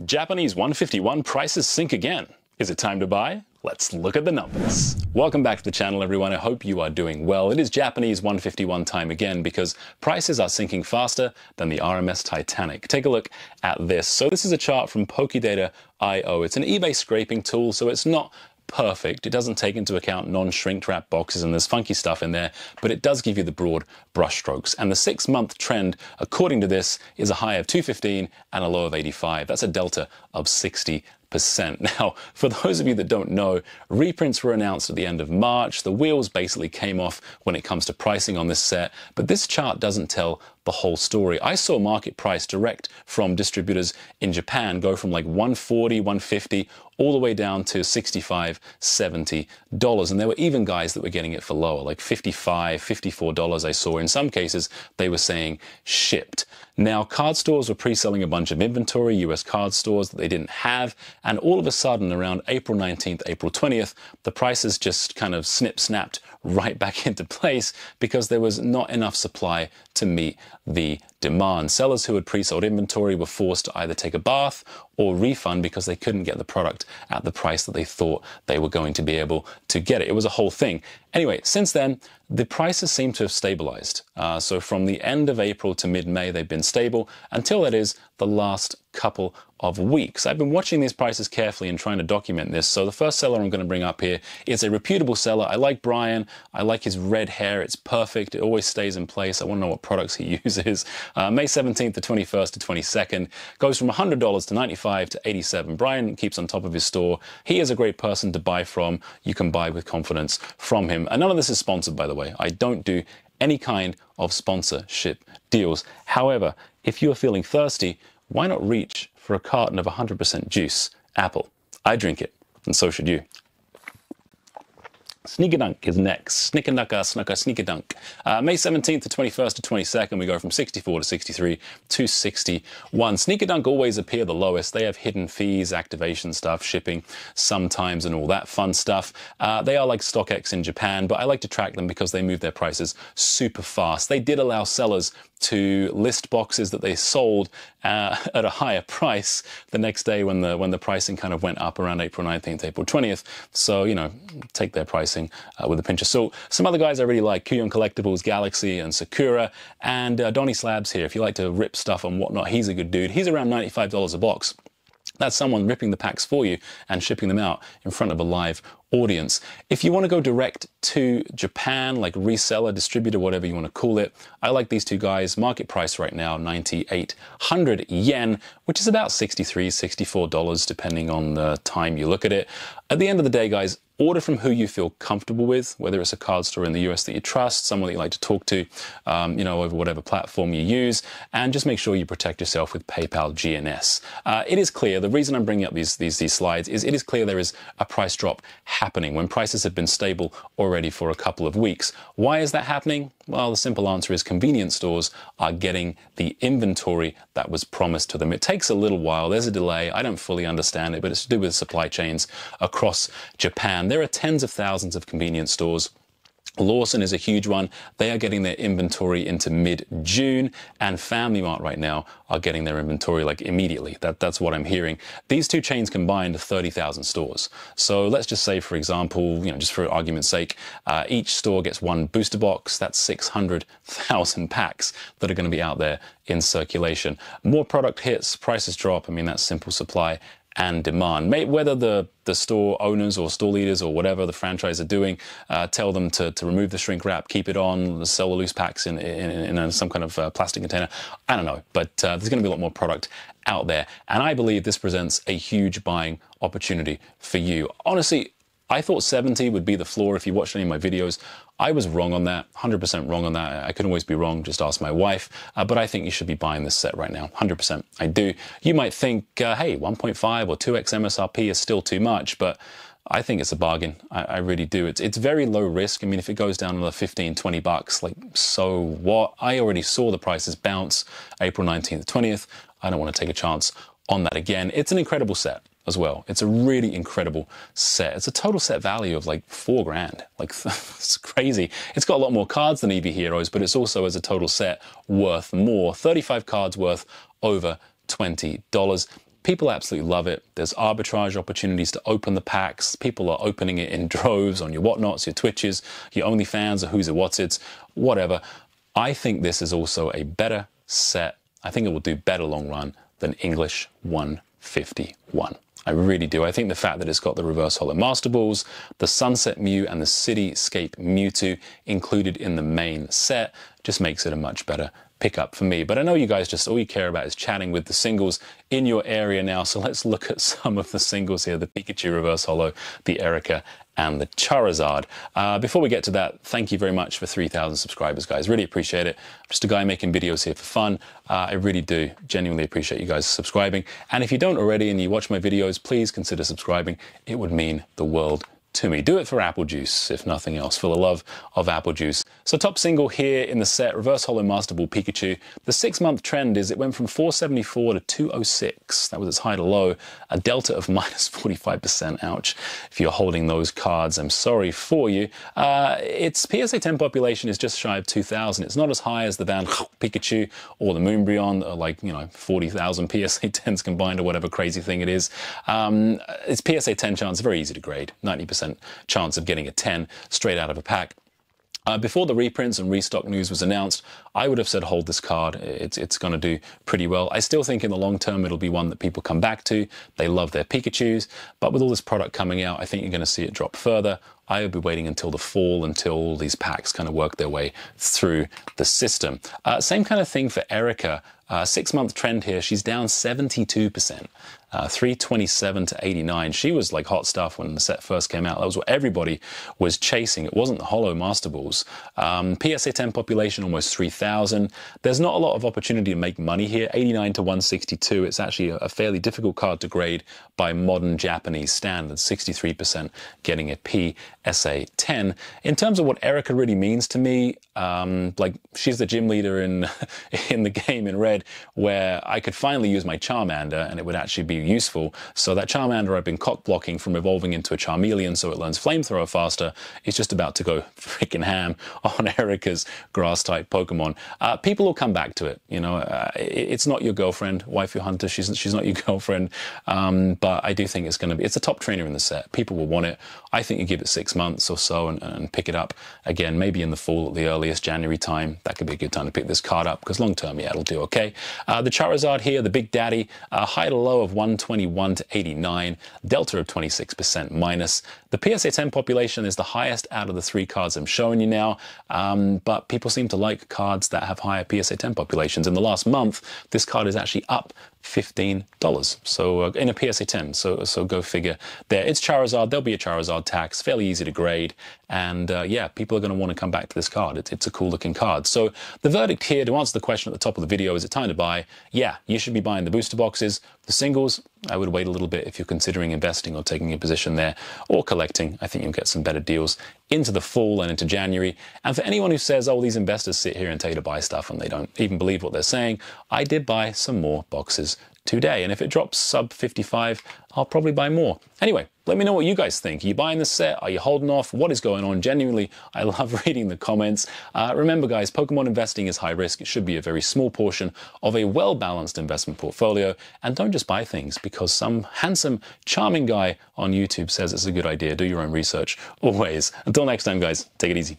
Japanese 151 prices sink again. Is it time to buy? Let's look at the numbers. Welcome back to the channel, everyone. I hope you are doing well. It is Japanese 151 time again because prices are sinking faster than the RMS Titanic. Take a look at this. So this is a chart from Pokédata.io. It's an eBay scraping tool, so it's not perfect. It doesn't take into account non-shrink wrap boxes and there's funky stuff in there, but it does give you the broad brushstrokes. And the 6-month trend, according to this, is a high of 215 and a low of 85. That's a delta of 60%. Now, for those of you that don't know, reprints were announced at the end of March. The wheels basically came off when it comes to pricing on this set, but this chart doesn't tell the whole story. I saw market price direct from distributors in Japan go from like 140, 150, all the way down to $65, $70. And there were even guys that were getting it for lower, like $55, $54 I saw. In some cases, they were saying shipped. Now, card stores were pre-selling a bunch of inventory, US card stores that they didn't have, and all of a sudden, around April 19th, April 20th, the prices just kind of snapped right back into place because there was not enough supply to meet the demand. Sellers who had pre-sold inventory were forced to either take a bath or refund because they couldn't get the product at the price that they thought they were going to be able to get it. It was a whole thing. Anyway, since then, the prices seem to have stabilized. So from the end of April to mid-May, they've been stable until, that is, the last couple of weeks. I've been watching these prices carefully and trying to document this. So the first seller I'm going to bring up here is a reputable seller. I like Brian. I like his red hair. It's perfect. It always stays in place. I want to know what products he uses. May 17th to 21st to 22nd. Goes from $100 to $95 to $87. Brian keeps on top of his store. He is a great person to buy from. You can buy with confidence from him. And none of this is sponsored, by the way. I don't do any kind of sponsorship deals. However, if you are feeling thirsty, why not reach for a carton of 100% juice, apple? I drink it, and so should you. Sneakerdunk is next. Sneakerdunk. May 17th to 21st to 22nd, we go from 64 to 63 to 61. Sneakerdunk always appear the lowest. They have hidden fees, activation stuff, shipping sometimes, and all that fun stuff. They are like StockX in Japan, but I like to track them because they move their prices super fast. They did allow sellers to list boxes that they sold at a higher price the next day when the pricing kind of went up around April 19th, April 20th. So, you know, take their pricing with a pinch of salt. Some other guys I really like, Kuyon Collectibles, Galaxy, and Sakura, and Donnie Slabs here. If you like to rip stuff and whatnot, he's a good dude. He's around $95 a box. That's someone ripping the packs for you and shipping them out in front of a live audience. If you want to go direct to Japan, like reseller, distributor, whatever you want to call it, I like these two guys. Market price right now, 9,800 yen, which is about $63, $64, depending on the time you look at it. At the end of the day, guys, order from who you feel comfortable with, whether it's a card store in the US that you trust, someone that you like to talk to, you know, over whatever platform you use, and just make sure you protect yourself with PayPal GNS. It is clear, the reason I'm bringing up these slides is it is clear there is a price drop happening when prices have been stable already for a couple of weeks. Why is that happening? Well, the simple answer is convenience stores are getting the inventory that was promised to them. It takes a little while. There's a delay. I don't fully understand it, but it's to do with supply chains across Japan. There are tens of thousands of convenience stores. Lawson is a huge one. They are getting their inventory into mid-June, and Family Mart right now are getting their inventory like immediately. That's what I'm hearing. These two chains combined are 30,000 stores. So let's just say, for example, you know, just for argument's sake, each store gets one booster box. That's 600,000 packs that are going to be out there in circulation. More product hits, prices drop. I mean, that's simple supply and demand. Whether the store owners or store leaders or whatever the franchise are doing, tell them to remove the shrink wrap, keep it on, sell the loose packs in some kind of plastic container. I don't know, but there's going to be a lot more product out there. And I believe this presents a huge buying opportunity for you. Honestly, I thought 70 would be the floor if you watched any of my videos. I was wrong on that, 100% wrong on that. I can always be wrong, just ask my wife. But I think you should be buying this set right now, 100%. I do. You might think, hey, 1.5 or 2x MSRP is still too much, but I think it's a bargain. I really do. It's very low risk. I mean, if it goes down another 15, 20 bucks, like, so what? I already saw the prices bounce April 19th, 20th. I don't want to take a chance on that again. It's an incredible set as well. It's a really incredible set. It's a total set value of like $4,000. Like, it's crazy. It's got a lot more cards than EV Heroes, but it's also, as a total set, worth more. 35 cards worth over $20. People absolutely love it. There's arbitrage opportunities to open the packs. People are opening it in droves on your whatnots, your Twitches, your OnlyFans, or who's it, what's it's, whatever. I think this is also a better set. I think it will do better long run than English 151. I really do. I think the fact that it's got the reverse holo Master Balls, the Sunset Mew and the Cityscape Mewtwo included in the main set just makes it a much better pickup for me. But I know you guys just all you care about is chatting with the singles in your area now. So let's look at some of the singles here. The Pikachu reverse holo, the Erika and the Charizard. Before we get to that, thank you very much for 3,000 subscribers, guys. Really appreciate it. I'm just a guy making videos here for fun. I really do genuinely appreciate you guys subscribing. And if you don't already and you watch my videos, please consider subscribing. It would mean the world to me. Do it for apple juice, if nothing else, for the love of apple juice. So top single here in the set, reverse holo Master Ball Pikachu. The 6-month trend is it went from 474 to 206. That was its high to low, a delta of minus 45%. Ouch. If you're holding those cards, I'm sorry for you. Its PSA 10 population is just shy of 2,000. It's not as high as the Van Pikachu or the Moonbryon, like, 40,000 PSA 10s combined or whatever crazy thing it is. Its PSA 10 chance is very easy to grade, 90% chance of getting a 10 straight out of a pack. Before the reprints and restock news was announced, I would have said hold this card. It's going to do pretty well. I still think in the long term it'll be one that people come back to. They love their Pikachus, but with all this product coming out, I think you're going to see it drop further. I would be waiting until the fall, until all these packs kind of work their way through the system. Same kind of thing for Erika. 6-month trend here, she's down 72%. 327 to 89. She was like hot stuff when the set first came out. That was what everybody was chasing. It wasn't the holo Master Balls. PSA 10 population almost 3,000. There's not a lot of opportunity to make money here. 89 to 162. It's actually a fairly difficult card to grade by modern Japanese standards. 63% getting a PSA 10. In terms of what Erika really means to me, like she's the gym leader in the game in Red, where I could finally use my Charmander and it would actually be useful. So that Charmander I've been cock blocking from evolving into a Charmeleon so it learns Flamethrower faster is just about to go freaking ham on Erika's grass type Pokemon. People will come back to it. It's not your girlfriend, waifu hunter. She's not your girlfriend. But I do think it's a top trainer in the set. People will want it. I think you give it 6 months or so and pick it up again, maybe in the fall at the earliest, January time. That could be a good time to pick this card up because long term, yeah, it'll do okay. The Charizard here, the Big Daddy, high to low of 121 to 89, delta of 26% minus. The PSA 10 population is the highest out of the 3 cards I'm showing you now, but people seem to like cards that have higher PSA 10 populations. In the last month, this card is actually up $15. So in a PSA 10, so go figure there. It's Charizard. There'll be a Charizard tax, fairly easy to grade, and yeah, people are going to want to come back to this card. It's a cool looking card. So the verdict here, to answer the question at the top of the video, is it time to buy? Yeah, you should be buying the booster boxes. The singles, I would wait a little bit if you're considering investing or taking a position there or collecting. I think you'll get some better deals into the fall and into January. And for anyone who says, oh, these investors sit here and tell you to buy stuff and they don't even believe what they're saying, I did buy some more boxes today. And if it drops sub 55, I'll probably buy more. Anyway, let me know what you guys think. Are you buying this set? Are you holding off? What is going on? Genuinely, I love reading the comments. Remember, guys, Pokemon investing is high risk. It should be a very small portion of a well-balanced investment portfolio. And don't just buy things because some handsome, charming guy on YouTube says it's a good idea. Do your own research always. Until next time, guys, take it easy.